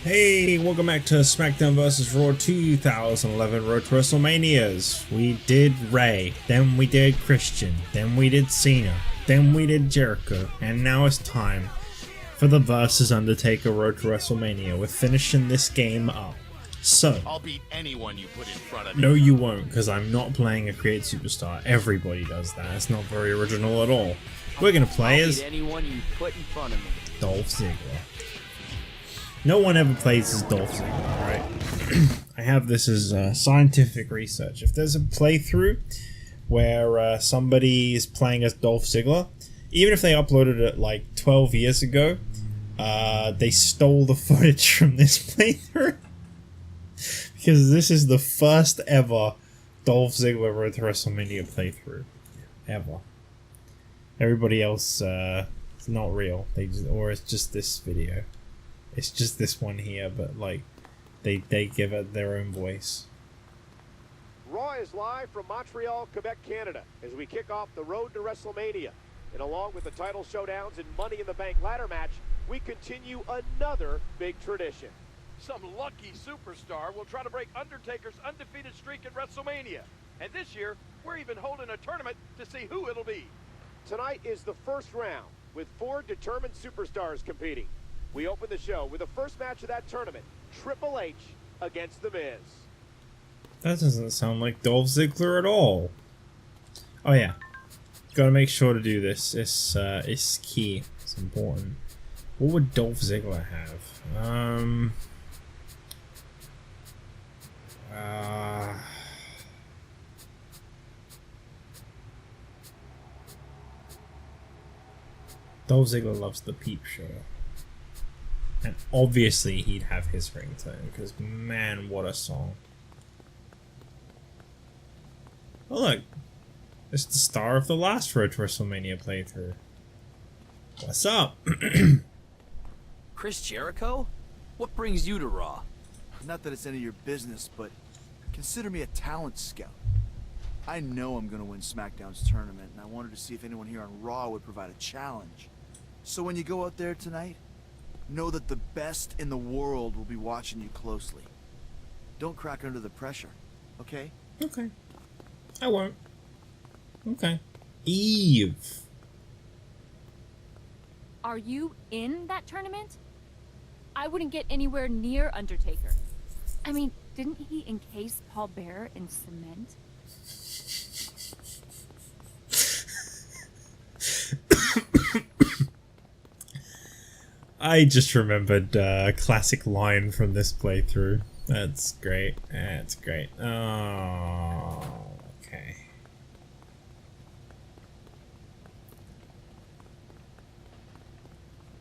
Hey, welcome back to SmackDown vs. Raw 2011 Road to WrestleManias. We did Ray, then we did Christian, then we did Cena, then we did Jericho, and now it's time for the versus Undertaker Road to WrestleMania. We're finishing this game up. So, I'll beat anyone you put in front of me. no you won't, because I'm not playing a Create Superstar. Everybody does that. It's not very original at all. We're gonna play as anyone you put in front of me. Dolph Ziggler. No one ever plays as Dolph Ziggler, right? I have this as scientific research. If there's a playthrough where somebody is playing as Dolph Ziggler, even if they uploaded it like 12 years ago, they stole the footage from this playthrough. Because this is the first ever Dolph Ziggler Road to WrestleMania playthrough. Ever. Everybody else, it's not real. Or it's just this video. It's just this one here, but like, they give it their own voice. Raw is live from Montreal, Quebec, Canada, as we kick off the road to WrestleMania. And along with the title showdowns and Money in the Bank ladder match, we continue another big tradition. Some lucky superstar will try to break Undertaker's undefeated streak at WrestleMania. And this year, we're even holding a tournament to see who it'll be. Tonight is the first round, with 4 determined superstars competing. We open the show with the first match of that tournament, Triple H against The Miz. That doesn't sound like Dolph Ziggler at all. Oh yeah, gotta make sure to do this. It's key. It's important. What would Dolph Ziggler have? Dolph Ziggler loves the Peep Show. And obviously he'd have his ringtone, because man, what a song. Oh look, it's the star of the last Road to WrestleMania playthrough. What's up? Chris Jericho? What brings you to Raw? Not that it's any of your business, but consider me a talent scout. I know I'm gonna win SmackDown's tournament, and I wanted to see if anyone here on Raw would provide a challenge. So when you go out there tonight, know that the best in the world will be watching you closely. Don't crack under the pressure, okay? Okay. I won't. Okay. Eve. Are you in that tournament? I wouldn't get anywhere near Undertaker. I mean, didn't he encase Paul Bearer in cement? I just remembered a classic line from this playthrough. That's great. That's great. Oh, okay.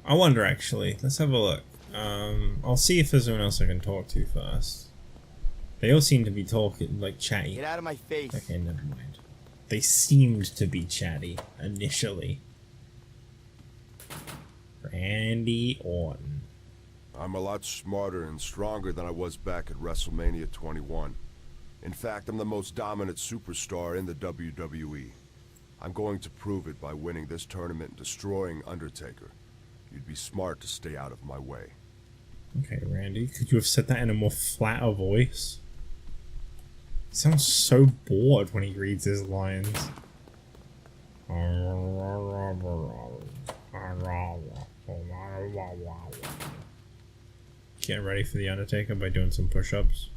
I wonder, actually. Let's have a look. I'll see if there's anyone else I can talk to first. They all seem to be talking, like, chatty. Get out of my face. Okay, never mind. They seemed to be chatty, initially. Randy Orton. I'm a lot smarter and stronger than I was back at WrestleMania 21. In fact, I'm the most dominant superstar in the WWE. I'm going to prove it by winning this tournament and destroying Undertaker. You'd be smart to stay out of my way. Okay, Randy, could you have said that in a more flatter voice? He sounds so bored when he reads his lines. Getting ready for the Undertaker by doing some push-ups.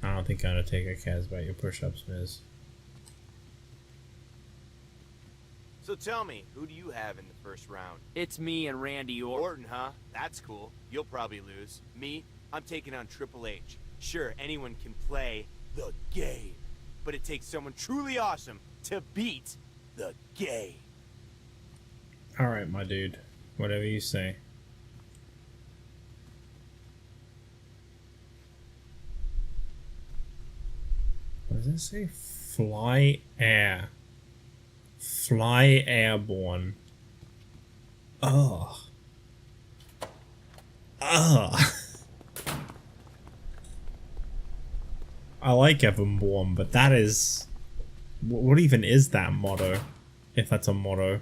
I don't think Undertaker cares about your push-ups, Miz. So tell me, who do you have in the first round? It's me and Randy Orton, huh? That's cool. You'll probably lose. Me? I'm taking on Triple H. Sure, anyone can play the game, but it takes someone truly awesome to beat the game. Alright, my dude. Whatever you say. What does it say? Fly air. Fly airborne. Ugh. Ugh. I like Everborn, but that is... What even is that motto? If that's a motto.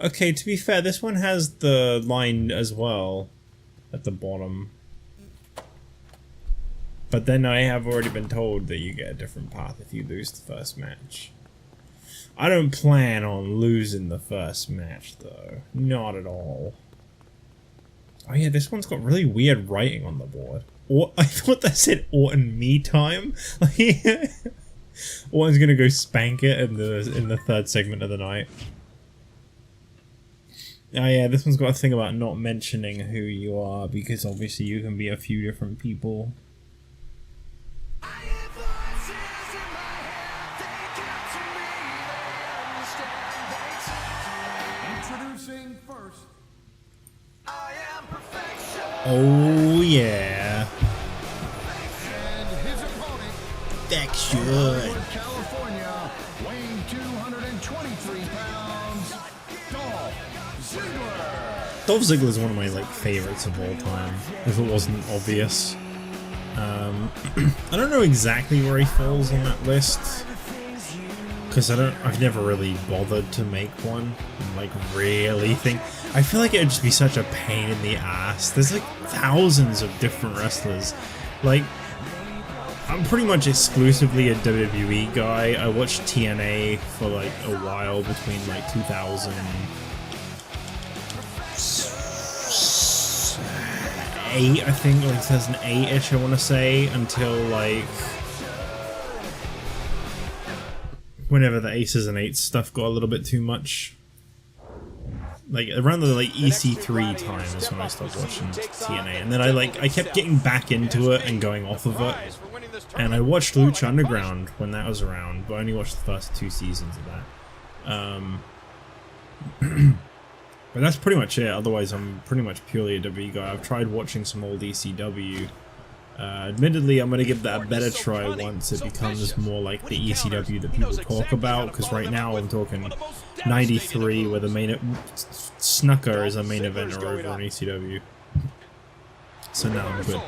okay, to be fair, this one has the line as well at the bottom. But then I have already been told that you get a different path if you lose the first match. I don't plan on losing the first match, though. Not at all. Oh yeah, this one's got really weird writing on the board. I thought that said Orton me time. Orton's gonna go spank it in the third segment of the night. Oh yeah, this one's got a thing about not mentioning who you are, because obviously you can be a few different people. Introducing first. Oh yeah. And his opponent. Perfection. California, weighing 223 pounds, Dolph Ziggler. Dolph Ziggler is one of my favorites of all time, if it wasn't obvious. I don't know exactly where he falls on that list, because I've never really bothered to make one and really think. I feel like it would just be such a pain in the ass. There's thousands of different wrestlers. I'm pretty much exclusively a WWE guy. I watched TNA for a while between 2008, I think, 2008-ish, I want to say, until whenever the Aces and Eights stuff got a little bit too much. Around the EC3 time is when I stopped watching TNA, and then I kept getting back into it and going off of it, and I watched Lucha Underground when that was around, but I only watched the first 2 seasons of that. But that's pretty much it. Otherwise, I'm pretty much purely a WWE guy. I've tried watching some old ECW. Admittedly, I'm going to give that a better try once it becomes more like the ECW that people talk about, because right now I'm talking 93, where the Snucker is a main eventer over on ECW. So now I'm good.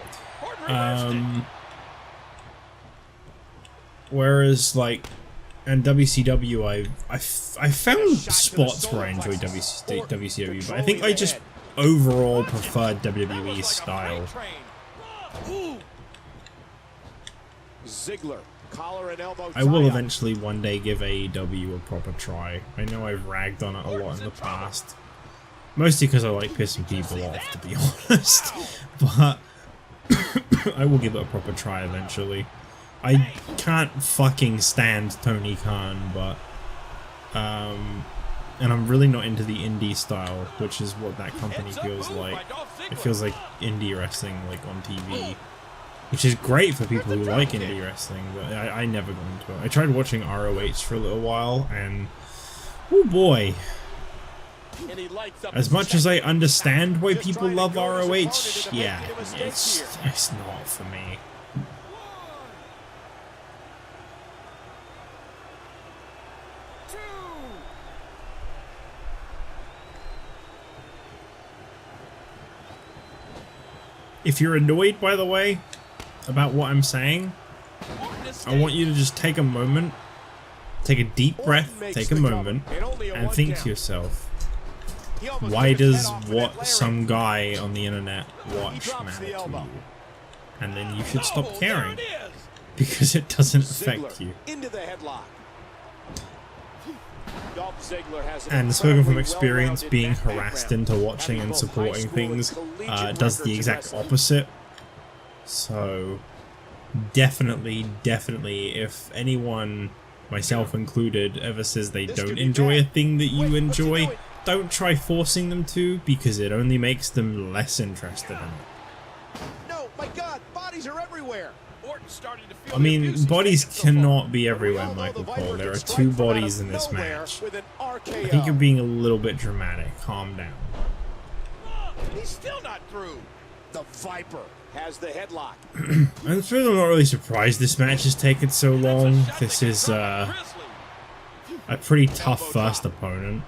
Whereas, and WCW, I found spots where I enjoyed WCW, but I think I just overall preferred WWE's style. Ziggler, collar and elbow I will eventually one day give AEW a proper try. I know I've ragged on it a lot in the past. Mostly because I like pissing people off, to be honest. But I will give it a proper try eventually. I can't fucking stand Tony Khan, but and I'm really not into the indie style, which is what that company feels like. It feels like indie wrestling, on TV, which is great for people who like indie wrestling, but I never got into it. I tried watching ROH for a little while, and oh boy. As much as I understand why people love ROH, yeah, it's not for me. If you're annoyed, by the way, about what I'm saying, I want you to just take a moment, take a deep breath, take a moment, and think to yourself, why does what some guy on the internet watch matter to you? And then you should stop caring, because it doesn't affect you. And spoken from experience, being harassed into watching and supporting things does the exact opposite. So definitely, if anyone, myself included, ever says they don't enjoy a thing that you enjoy, don't try forcing them to, because it only makes them less interested in it. No, my God, bodies are everywhere. I mean, bodies cannot be everywhere, Michael Cole. There are 2 bodies in this match. I think you're being a little bit dramatic. Calm down. He's still not through. The Viper has the headlock. I'm not really surprised this match has taken so long. This is a pretty tough first opponent.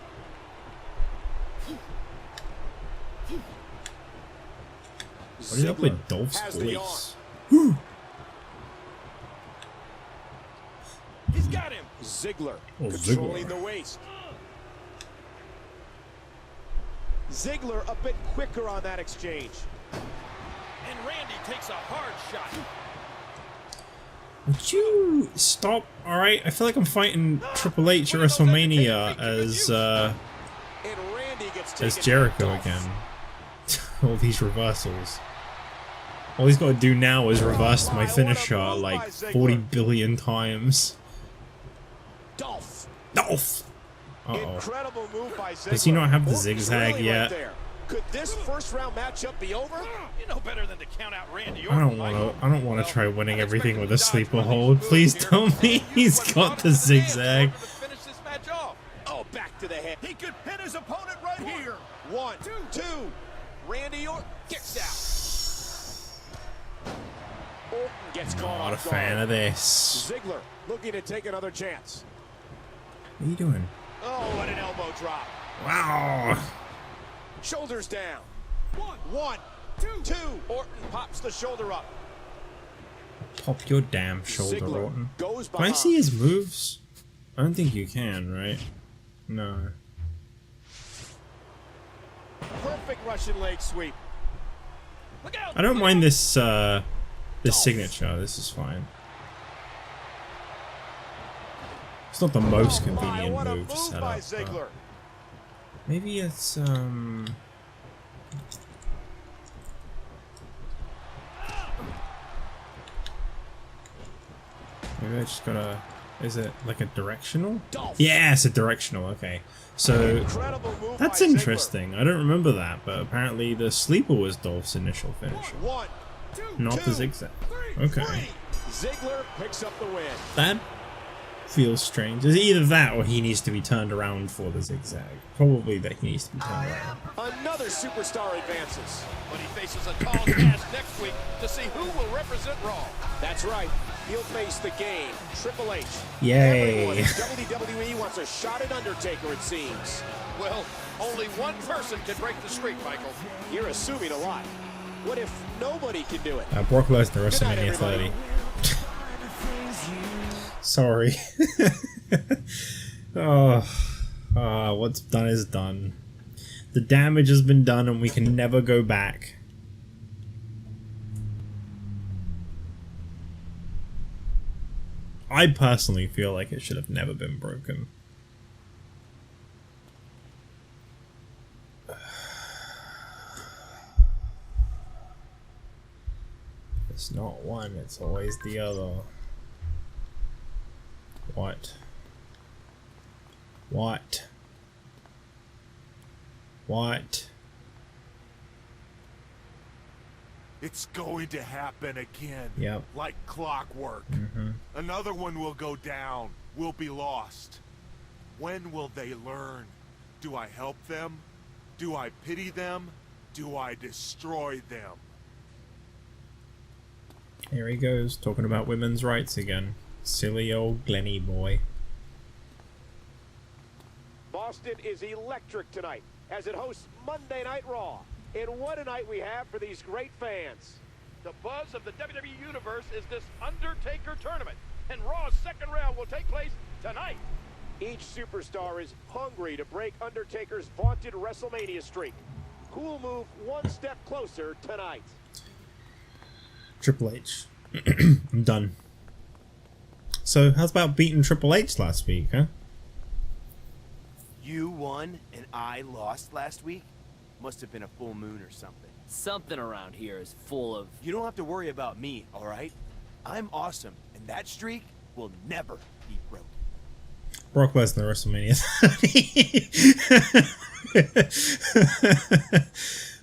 What is up with Dolph's voice? He's got him. Ziggler controlling the waist. Ziggler a bit quicker on that exchange. And Randy takes a hard shot. Would you stop? Alright, I feel like I'm fighting Triple H at WrestleMania as Jericho again. All these reversals. All he's got to do now is reverse my finisher like 40 billion times. Dolph. Uh-oh. Move by Ziggler. Does he not have the zigzag really yet? Right could this first round matchup be over? You know better than to count out Randy I don't want to try winning everything with a sleeper hold. Please tell me he's got the zigzag. Finish this match off. Oh, back to the head. He could pin his opponent right here. 1, 2. Randy Orton kicks out. Orton gets caught Not a off fan guard. of this. Ziggler looking to take another chance. What are you doing? Oh, what an elbow drop. Wow. Shoulders down. 1, 2. Orton pops the shoulder up. Pop your damn shoulder, Ziggler Orton. goes Can I behind. see his moves? I don't think you can, right? No. Perfect Russian leg sweep. Look out. I don't mind this this signature. This is fine. It's not the most convenient what a move to move set by up. Ziggler. Maybe it's maybe I just gotta. Is it like a directional? Yeah, it's a directional. Okay, so Incredible move that's by Ziggler. interesting. I don't remember that, but apparently the sleeper was Dolph's initial finisher, 1, 2, not the zigzag. Okay, Ziggler picks up the win. that feels strange. Is it either that or he needs to be turned around for the zigzag? Probably that he needs to be turned around. Another superstar advances. But he faces a tall task next week to see who will represent Raw. That's right. He'll face the game. Triple H. Yay. Everyone in WWE wants a shot at Undertaker, it seems. Well, only one person can break the streak, Michael. You're assuming a lot. What if nobody can do it? Brock Lesnar, Good night, WrestleMania everybody. 30. Sorry. What's done is done. The damage has been done and we can never go back. I personally feel like it should have never been broken. It's not one, it's always the other. What? What? What? It's going to happen again. Yep. Like clockwork. Another one will go down. We'll be lost. When will they learn? Do I help them? Do I pity them? Do I destroy them? Here he goes, talking about women's rights again. Silly old Glenny boy. Boston is electric tonight as it hosts Monday Night Raw. And what a night we have for these great fans. The buzz of the WWE Universe is this Undertaker tournament, and Raw's second round will take place tonight. Each superstar is hungry to break Undertaker's vaunted WrestleMania streak. Who will move one step closer tonight? Triple H. I'm done. So, how's about beating Triple H last week, huh? You won and I lost last week? Must have been a full moon or something. Something around here is full of... You don't have to worry about me, alright? I'm awesome, and that streak will never be broken. Brock Lesnar, WrestleMania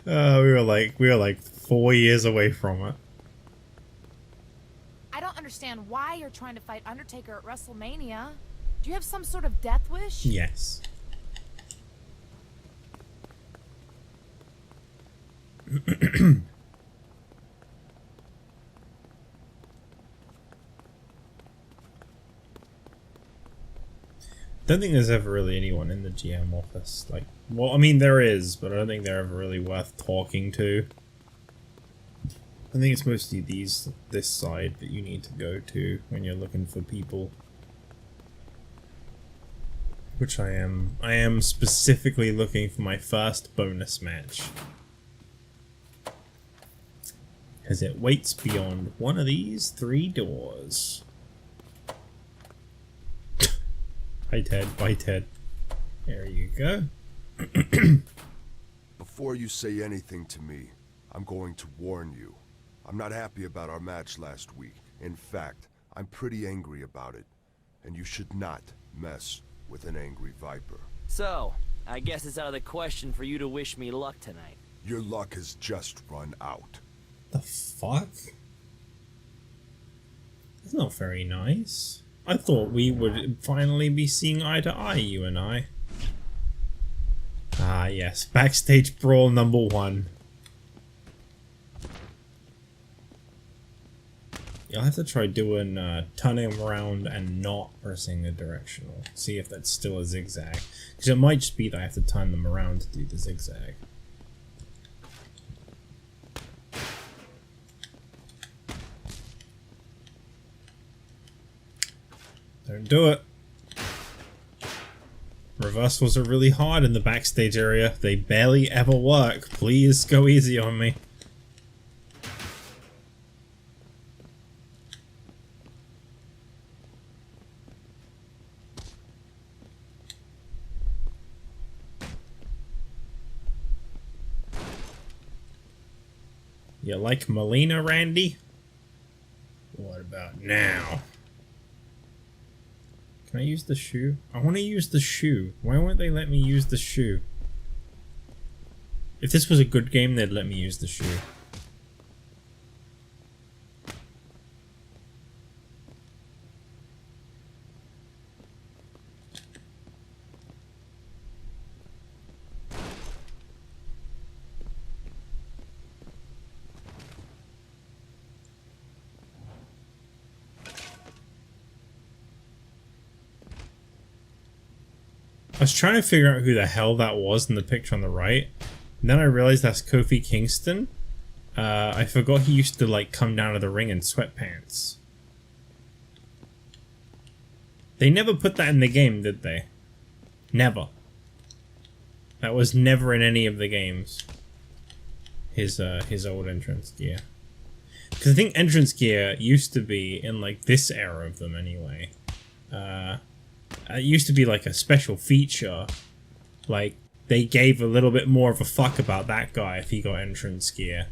30. we were like 4 years away from it. I don't understand why you're trying to fight Undertaker at WrestleMania. Do you have some sort of death wish? Yes. Don't think there's ever really anyone in the GM office. Like, well, I mean there is, but I don't think they're ever really worth talking to. I think it's mostly this side that you need to go to when you're looking for people. which I am specifically looking for my first bonus match. Because it waits beyond one of these 3 doors. Hi Ted, bye Ted. There you go. Before you say anything to me, I'm going to warn you. I'm not happy about our match last week. In fact, I'm pretty angry about it. And you should not mess with an angry viper. So, I guess it's out of the question for you to wish me luck tonight. Your luck has just run out. The fuck? That's not very nice. I thought we would finally be seeing eye to eye, you and I. Ah yes, Backstage Brawl number 1. You'll have to try doing turning around and not pressing the directional. See if that's still a zigzag. Because it might just be that I have to turn them around to do the zigzag. Don't do it. Reversals are really hard in the backstage area. They barely ever work. Please go easy on me. You like Melina, Randy? What about now? Can I use the shoe? I want to use the shoe. Why won't they let me use the shoe? If this was a good game, they'd let me use the shoe. I was trying to figure out who the hell that was in the picture on the right, and then I realized that's Kofi Kingston. I forgot he used to like come down to the ring in sweatpants. They never put that in the game, did they? Never. That was never in any of the games. His old entrance gear. Because I think entrance gear used to be in like this era of them anyway. It used to be like a special feature. Like, they gave a little bit more of a fuck about that guy if he got entrance gear.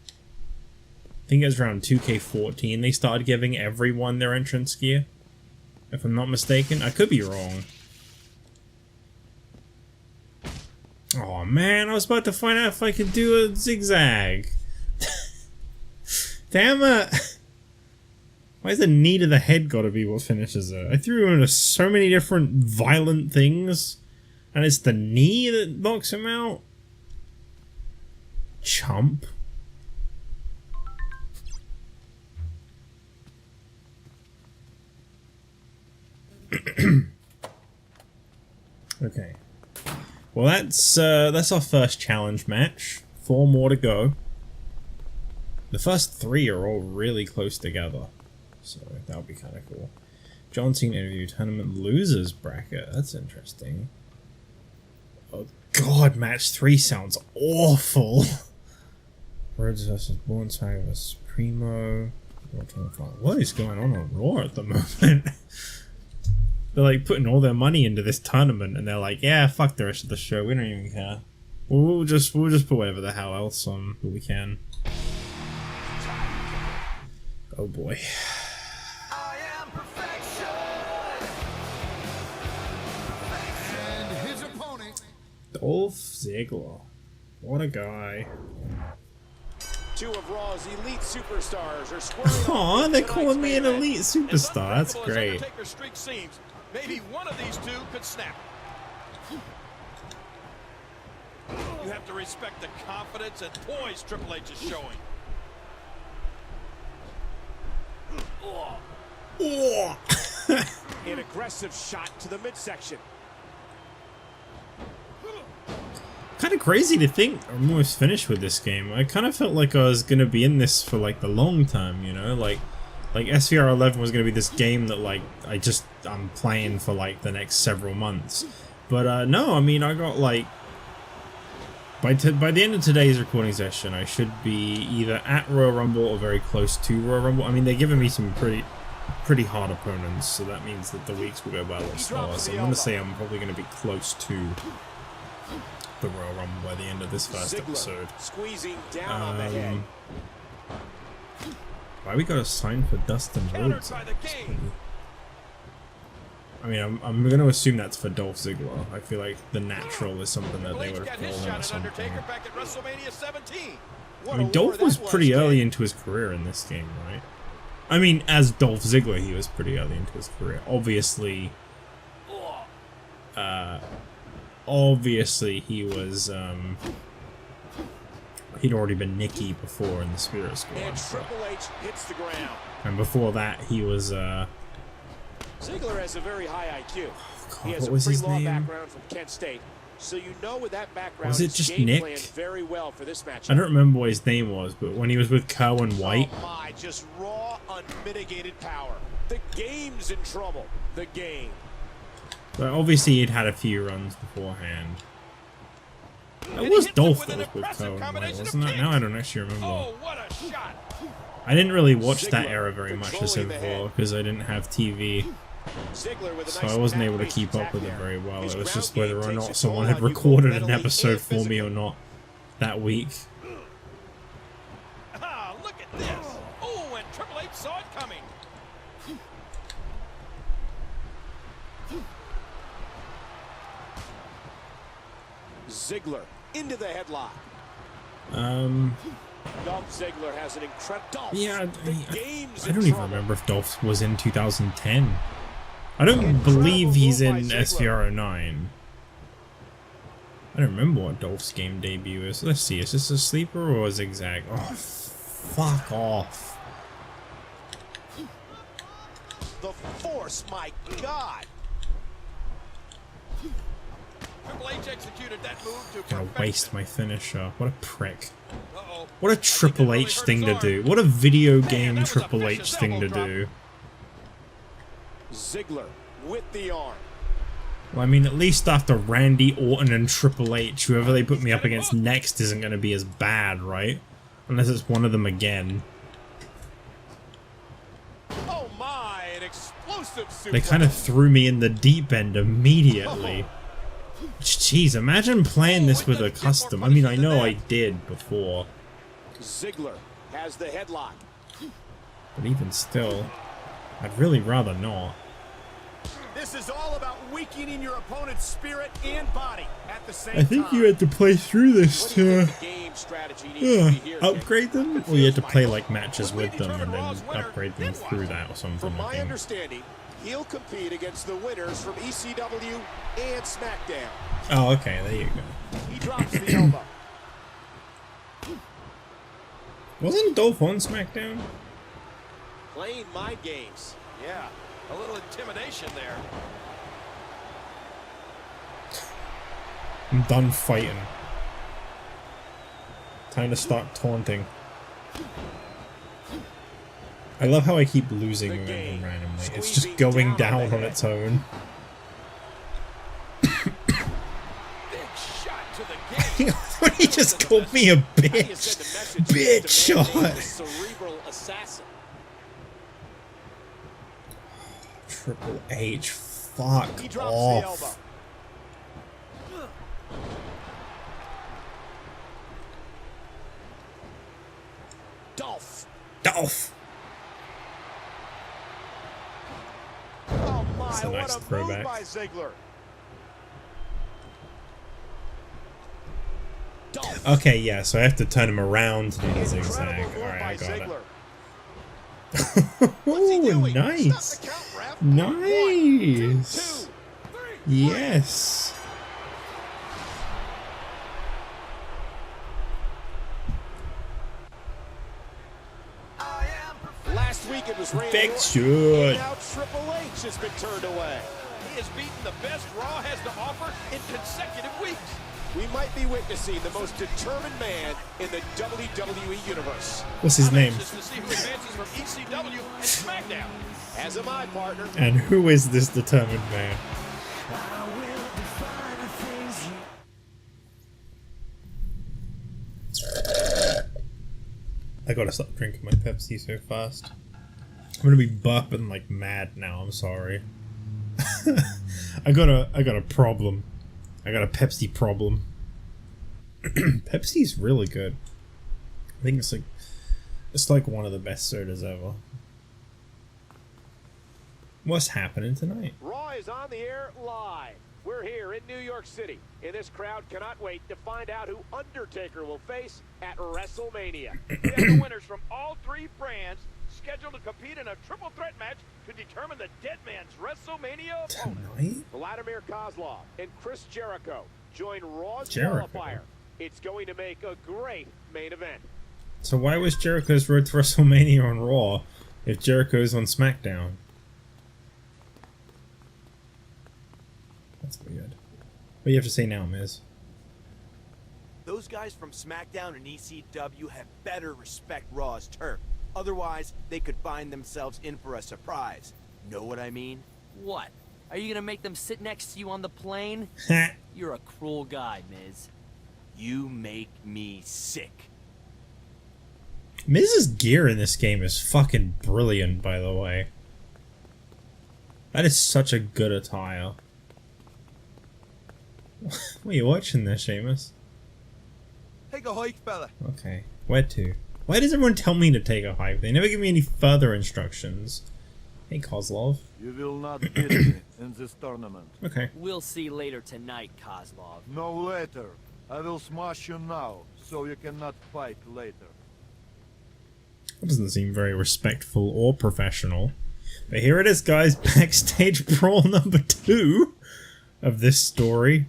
I think it was around 2K14 they started giving everyone their entrance gear. If I'm not mistaken. I could be wrong. Oh man, I was about to find out if I could do a zigzag. Damn it! Why is the knee to the head gotta be what finishes it? I threw him into so many different violent things, and it's the knee that knocks him out? Chump. Okay. Well, that's our first challenge match. 4 more to go. The first 3 are all really close together. So that would be kind of cool. John Cena interview tournament losers bracket. That's interesting. Oh god, match 3 sounds awful. Rhodes vs. Bornside vs. Primo. What is going on Raw at the moment? They're like putting all their money into this tournament, and they're like, yeah, fuck the rest of the show. We don't even care. We'll just put whatever the hell else on that we can. Oh boy. Dolph Ziggler. What a guy. 2 of Raw's elite superstars are squaring Aw, they're calling me an elite superstar. That's great. Undertaker's streak seems, maybe one of these 2 could snap. You have to respect the confidence and poise Triple H is showing. An aggressive shot to the midsection. Kind of crazy to think I'm almost finished with this game. I kind of felt like I was gonna be in this for like the long term, you know, like like SVR 11 was going to be this game that like I'm playing for like the next several months. But no, I mean, I got like by the end of today's recording session, I should be either at Royal Rumble or very close to Royal Rumble. I mean, they're giving me some pretty hard opponents, so that means that the weeks will go by a little slower. So I'm going to say I'm probably going to be close to the Royal Rumble by the end of this first episode. Squeezing down on the head. Why we got a sign for Dustin Rhodes? I mean, I'm going to assume that's for Dolph Ziggler. I feel like the natural is something that they would have called him at some point. I mean, Dolph was pretty early into his career in this game, right? I mean, as Dolph Ziggler, he was pretty early into his career. Obviously, he was, he'd already been Nikki before in the Spirit Squad. And Triple H hits the ground. And before that, he was, Ziggler has a very high IQ. God, he has what was a his pre-law name? background from Kent State. So you know with that background, Was it just game Nick? planned very well for this match. I don't remember what his name was, but when he was with Kerwin White. Oh my, just raw, unmitigated power. The game's in trouble. The game. But obviously he'd had a few runs beforehand. That was Dolph that was with Kerwin White, wasn't it? Now I don't actually remember. Oh, what a shot! I didn't really watch that era very much as before because I didn't have TV. So I wasn't able to keep up with it very well. It was just whether or not someone had recorded an episode for me or not that week. Ah, look at this! Oh, and Triple H saw it coming. Ziggler into the headlock. Dolph Ziggler has an incredible. Yeah, I don't even remember if Dolph was in 2010. I don't believe he's in SVR 09. I don't remember what Dolph's game debut is. Let's see, is this a sleeper or a zigzag? Oh, fuck off. The force, my God. Triple H executed that move to Gonna waste my finisher. What a prick. Uh-oh. What a Triple H thing to do. What a video game Triple H thing to do. Ziggler with the arm. Well, I mean, at least after Randy Orton and Triple H, whoever they put me up against next isn't going to be as bad, right? Unless it's one of them again. Oh my, an explosive suplex. They kind of threw me in the deep end immediately. Jeez, imagine playing this with a custom. I mean, I know I did before. Ziggler has the headlock. But even still, I'd really rather not. This is all about weakening your opponent's spirit and body at the same time. I think you had to play through this to upgrade them, or you had to play like matches with them and then upgrade them through that or something. From my understanding, he'll compete against the winners from ECW and SmackDown. Oh, okay, there you go. He drops the elbow. Wasn't Dolph on SmackDown? Playing mind games. Yeah, a little intimidation there. I'm done fighting. Time to start taunting. I love how I keep losing momentum randomly. It's just going down on its own. Big shot to the game. He just called me a bitch. Bitch shot. Cerebral assassin. Triple H, fuck He drops off. the elbow. Dolph. Dolph. Oh my, That's a nice what a throwback. move by Ziggler. Dolph. Okay, yeah, so I have to turn him around to do the zigzag. Alright, I got it. Oh, nice. Nice. Yes. Last week it was Randy Big Orton, shot. and now Triple H has been turned away. He has beaten the best Raw has to offer in consecutive weeks. we might be witnessing the most determined man in the WWE Universe. What's his name? Just to see who advances from ECW and SmackDown. As am I, partner. And who is this determined man? I gotta stop drinking my Pepsi so fast. I'm gonna be burping like mad now, I'm sorry. I got a problem. I got a Pepsi problem. Pepsi's really good. I think it's like one of the best sodas ever. What's happening tonight? Raw is on the air live. We're here in New York City, and this crowd cannot wait to find out who Undertaker will face at WrestleMania. We have the winners from all three brands scheduled to compete in a triple threat match to determine the Dead Man's WrestleMania opponent. Tonight? Vladimir Kozlov and Chris Jericho join Raw's Jericho. qualifier. It's going to make a great main event. So why was Jericho's road to WrestleMania on Raw if Jericho's on SmackDown? That's weird. What do you have to say now, Miz? Those guys from SmackDown and ECW have better respect Raw's turf. Otherwise, they could find themselves in for a surprise. Know what I mean? What? Are you gonna make them sit next to you on the plane? You're a cruel guy, Miz. You make me sick. Miz's gear in this game is fucking brilliant, by the way. That is such a good attire. What are you watching there, Seamus? Take a hike, fella. Okay. Where to? Why does everyone tell me to take a hike? They never give me any further instructions. Hey, Kozlov. You will not beat me in this tournament. Okay. We'll see later tonight, Kozlov. No later. I will smash you now, so you cannot fight later. That doesn't seem very respectful or professional. But here it is, guys. Backstage Brawl number 2 of this story.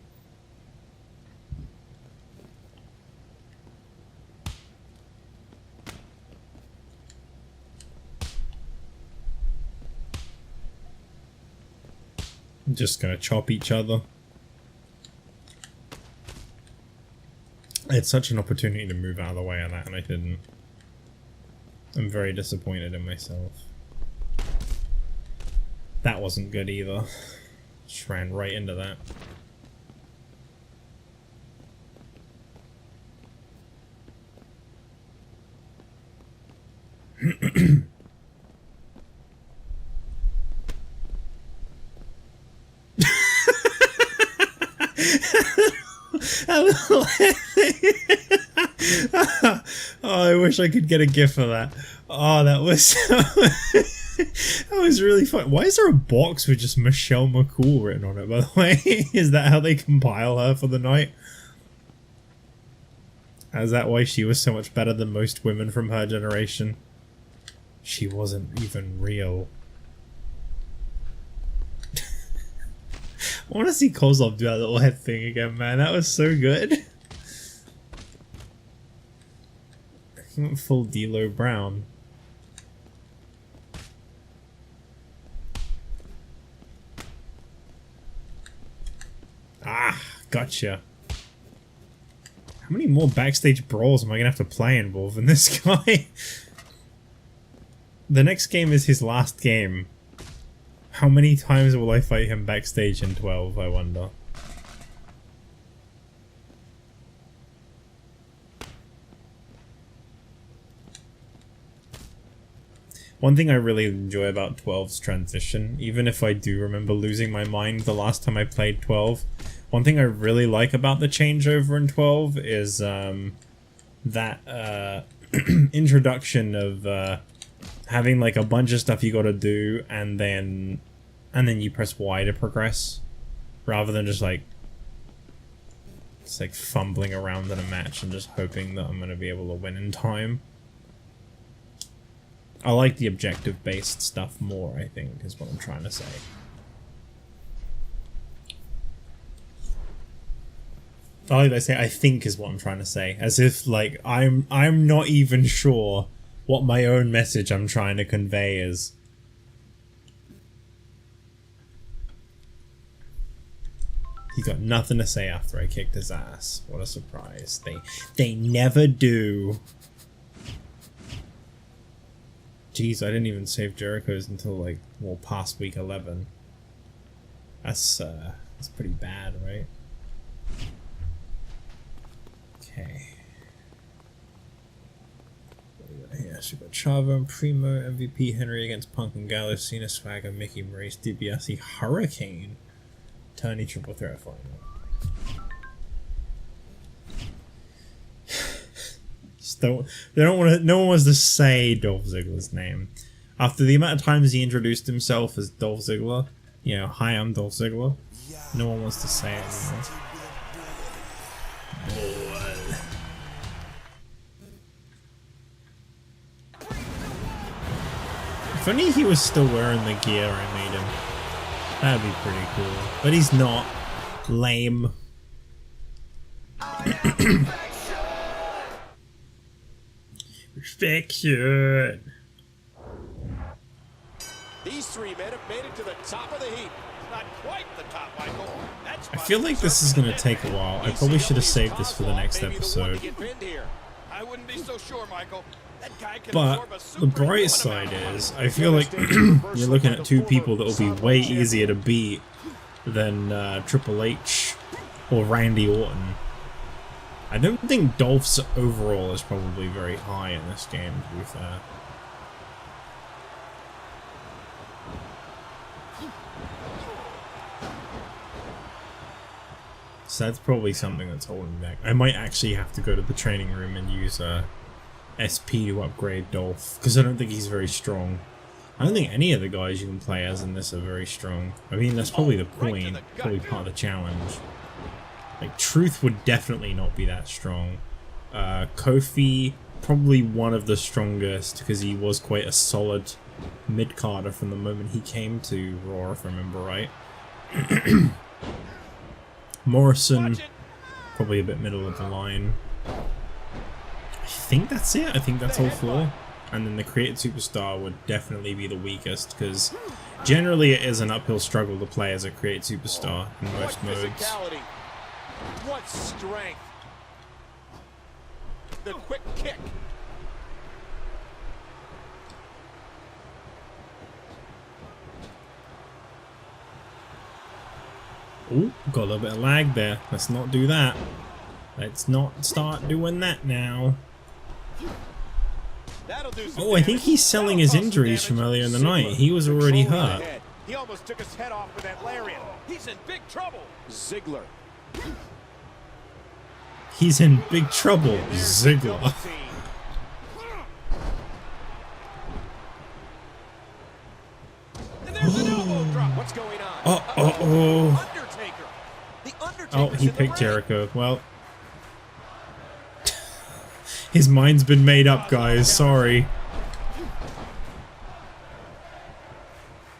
I'm just gonna chop each other. I had such an opportunity to move out of the way of that and I didn't. I'm very disappointed in myself. That wasn't good either. Just ran right into that. Oh, I wish I could get a gif of that. Oh, that was that was really fun. Why is there a box with just Michelle McCool written on it, by the way? Is that how they compile her for the night? Is that why she was so much better than most women from her generation? She wasn't even real. I want to see Kozlov do that little head thing again, man. That was so good. He went full D'Lo Brown. Ah, gotcha. How many more backstage brawls am I gonna have to play involving this guy? The next game is his last game. How many times will I fight him backstage in 12, I wonder? One thing I really enjoy about 12's transition, even if I do remember losing my mind the last time I played 12, one thing I really like about the changeover in 12 is that introduction of having like a bunch of stuff you gotta do and then you press Y to progress, rather than just like fumbling around in a match and just hoping that I'm gonna be able to win in time. I like the objective-based stuff more, I think, is what I'm trying to say. I like I say I think is what I'm trying to say, as if like I'm not even sure what my own message I'm trying to convey is. He got nothing to say after I kicked his ass. What a surprise. They never do. Jeez, I didn't even save Jericho's until like, well, past week 11. That's pretty bad, right? Okay. Yeah, so we got Chavo and Primo, MVP, Henry against Punk and Gallows, Cena, Swagger, Mickey, Maurice, DiBiase, Hurricane, Tony, Triple Threat final. No one wants to say Dolph Ziggler's name. After the amount of times he introduced himself as Dolph Ziggler, you know, hi, I'm Dolph Ziggler, no one wants to say it anymore. If only he was still wearing the gear I made him. That'd be pretty cool. But he's not. Lame. Perfection. These three men have made it to the top of the heap. Not quite the top, Michael. That's I feel like this is going to take a while. I probably should have saved this for the next episode. I wouldn't be so sure, Michael. That guy can But absorb a the bright side is, I feel like you're looking at two people that will be way easier to beat than Triple H or Randy Orton. I don't think Dolph's overall is probably very high in this game, to be fair. So that's probably something that's holding me back. I might actually have to go to the training room and use SP to upgrade Dolph, because I don't think he's very strong. I don't think any of the guys you can play as in this are very strong. I mean, that's probably the point, probably part of the challenge. Like, Truth would definitely not be that strong. Kofi, probably one of the strongest, because he was quite a solid mid-carder from the moment he came to Raw, if I remember right. Morrison, probably a bit middle of the line. I think that's it. I think that's all four. And then the Created Superstar would definitely be the weakest, because generally it is an uphill struggle to play as a Created Superstar in most modes. What strength! The quick kick. Ooh, got a little bit of lag there. Let's not do that. Let's not start doing that now. Oh, I think he's selling his injuries from earlier in the night. He was already hurt. He almost took his head off with that lariat. He's in big trouble. Ziggler. He's in big trouble, Ziggler. What's going on? Oh, he picked Jericho. Well, his mind's been made up, guys. Sorry.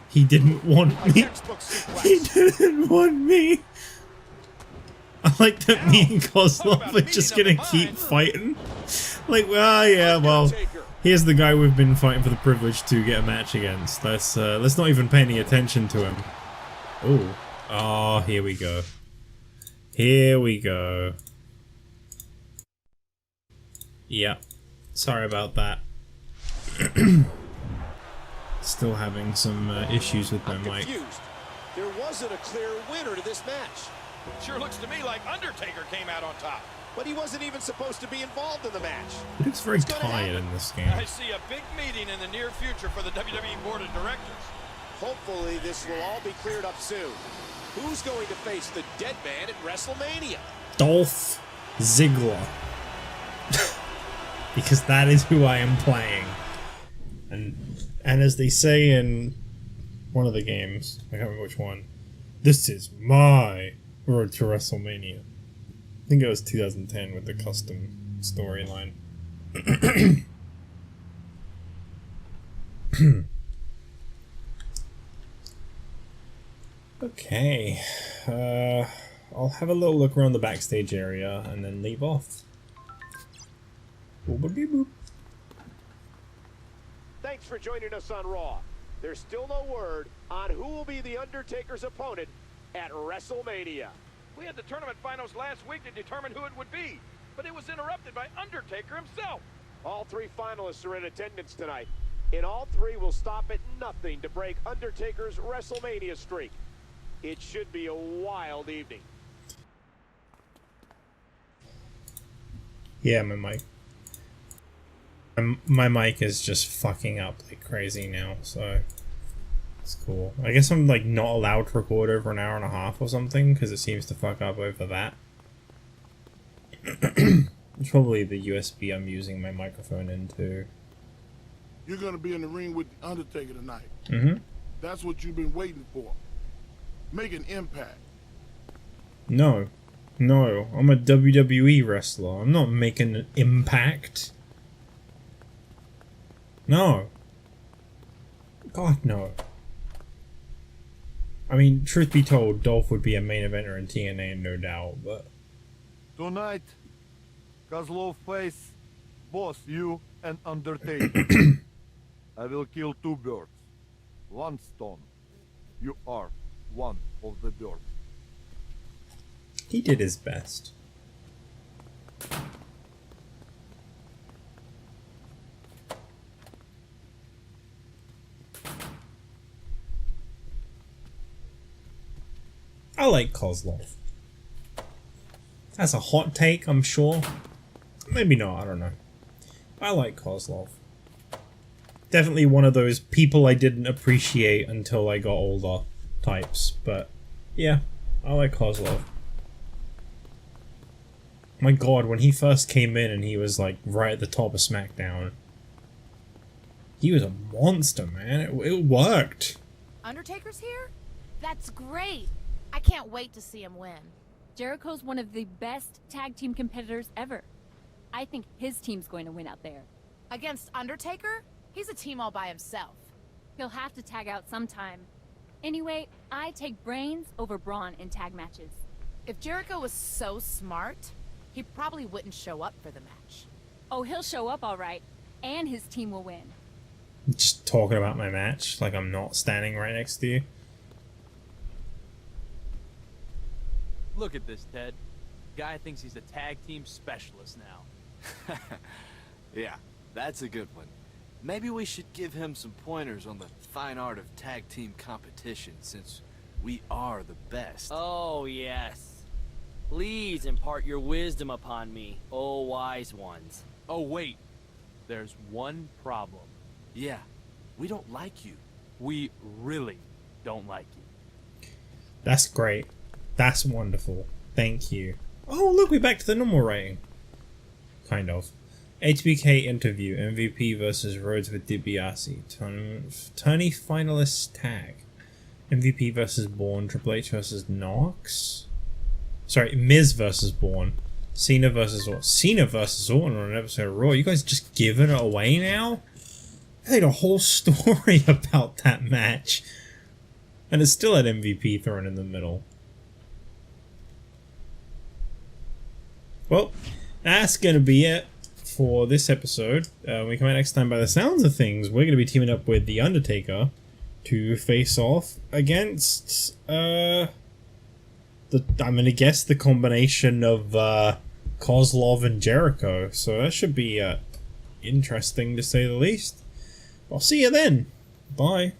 He didn't want me. He didn't want me. I like that me and Kozlov are just gonna keep fighting. Like, well, yeah, well, here's the guy we've been fighting for the privilege to get a match against. Let's not even pay any attention to him. Oh, here we go. Here we go. Yeah, sorry about that. Still having some issues with my mic. There wasn't a clear winner to this match. Sure looks to me like Undertaker came out on top. But he wasn't even supposed to be involved in the match. He looks very tired in this game. I see a big meeting in the near future for the WWE Board of Directors. Hopefully this will all be cleared up soon. Who's going to face the dead man at WrestleMania? Dolph Ziggler. Because that is who I am playing. And as they say in one of the games, I can't remember which one, this is my road to WrestleMania. I think it was 2010 with the custom storyline. Okay. I'll have a little look around the backstage area and then leave off. Boop-a-dee-boop. Thanks for joining us on Raw. There's still no word on who will be the Undertaker's opponent at WrestleMania. We had the tournament finals last week to determine who it would be, but it was interrupted by Undertaker himself. All three finalists are in attendance tonight, and all three will stop at nothing to break Undertaker's WrestleMania streak. It should be a wild evening. Yeah, my mic. My mic is just fucking up like crazy now, so it's cool. I guess I'm like not allowed to record over an hour and a half or something because it seems to fuck up over that. It's probably the USB I'm using my microphone into. You're gonna be in the ring with the Undertaker tonight. Mm-hmm. That's what you've been waiting for. Make an impact. No. No, I'm a WWE wrestler. I'm not making an impact. No. God, no. I mean, truth be told, Dolph would be a main eventer in TNA, no doubt, but... Tonight, Kozlov face both you and Undertaker. I will kill two birds. One stone. You are one of the birds. He did his best. I like Kozlov. That's a hot take, I'm sure. Maybe not, I don't know. I like Kozlov. Definitely one of those people I didn't appreciate until I got older types, but yeah, I like Kozlov. My god, when he first came in and he was like right at the top of SmackDown, he was a monster, man. It worked. Undertaker's here? That's great. I can't wait to see him win. Jericho's one of the best tag team competitors ever. I think his team's going to win out there. Against Undertaker? He's a team all by himself. He'll have to tag out sometime. Anyway, I take brains over brawn in tag matches. If Jericho was so smart, he probably wouldn't show up for the match. Oh, he'll show up all right, and his team will win. Just talking about my match, like I'm not standing right next to you. Look at this, Ted. Guy thinks he's a tag team specialist now. Yeah, that's a good one. Maybe we should give him some pointers on the fine art of tag team competition, since we are the best. Oh, yes. Please impart your wisdom upon me, oh wise ones. Oh, wait. There's one problem. Yeah, we don't like you. We really don't like you. That's great. That's wonderful. Thank you. Oh, look, we're back to the normal rating. Kind of. HBK interview. MVP versus Rhodes with DiBiase. Tourney finalists tag. MVP versus Bourne. Triple H versus Knox. Sorry, Miz versus Bourne. Cena versus Orton. Cena versus Orton on an episode of Raw. You guys just giving it away now? I made a whole story about that match. And it's still at MVP thrown in the middle. Well, that's going to be it for this episode. When we come out next time, by the sounds of things, we're going to be teaming up with The Undertaker to face off against, I'm going to guess the combination of Kozlov and Jericho. So that should be interesting to say the least. I'll see you then. Bye.